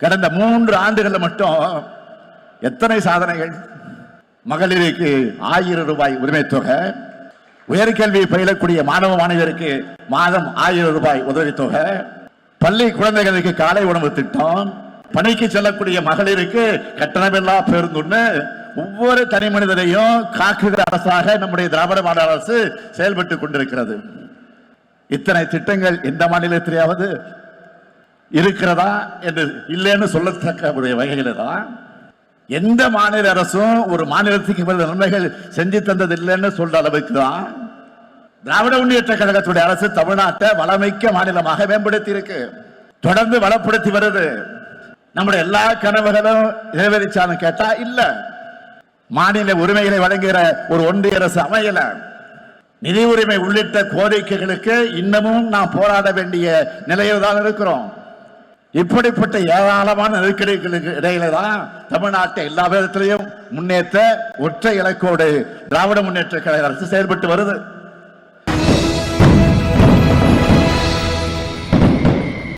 கடந்த 3 ஆண்டுகள் மட்டும் எத்தனை சாதனைகள்! மகளிருக்கு 1000 ரூபாய் உரிமை தொகை, உயர்கல்வி பயிலக்கூடிய மாணவ மாணவியருக்கு மாதம் 1000 ரூபாய் உதவித்தொகை, பள்ளி குழந்தைகளுக்கு காலை உணவு திட்டம், பணிக்கு செல்லக்கூடிய மகளிருக்கு கட்டணமில்லா பேருந்து, ஒவ்வொரு தனி மனிதனையும் காக்குகிற அரசாக நம்முடைய திராவிட மாடல் அரசு செயல்பட்டுக் கொண்டிருக்கிறது. இத்தனை திட்டங்கள் எந்த மாநிலத்திலேயாவது இருக்கிறதா என்று இல்லைன்னு சொல்லத்தக்க வகையில் தான் எந்த மாநில அரசும் ஒரு மாநிலத்துக்கு நன்மைகள் செஞ்சு தந்தது இல்லைன்னு சொல்ற அளவுக்கு தான் திராவிட முன்னேற்ற கழகத்துடைய அரசு தமிழ்நாட்டை வளமிக்க மாநிலமாக மேம்படுத்தி இருக்கு, தொடர்ந்து வளப்படுத்தி வருது. நம்முடைய எல்லா கனவுகளும் நிறைவேறிச்சான்னு கேட்டா இல்ல. மாநில உரிமைகளை வழங்குகிற ஒரு ஒன்றிய அரசு அமையல. நிதி உரிமை உள்ளிட்ட கோரிக்கைகளுக்கு இன்னமும் நாம் போராட வேண்டிய நிலையில் தான் இருக்கிறோம். இப்படிப்பட்ட ஏராளமான நெருக்கடிகளுக்கு இடையில தான் தமிழ்நாட்டை எல்லா விதத்திலையும் முன்னேற்ற ஒற்றை இலக்கோடு திராவிட முன்னேற்ற கழக அரசு செயல்பட்டு வருது.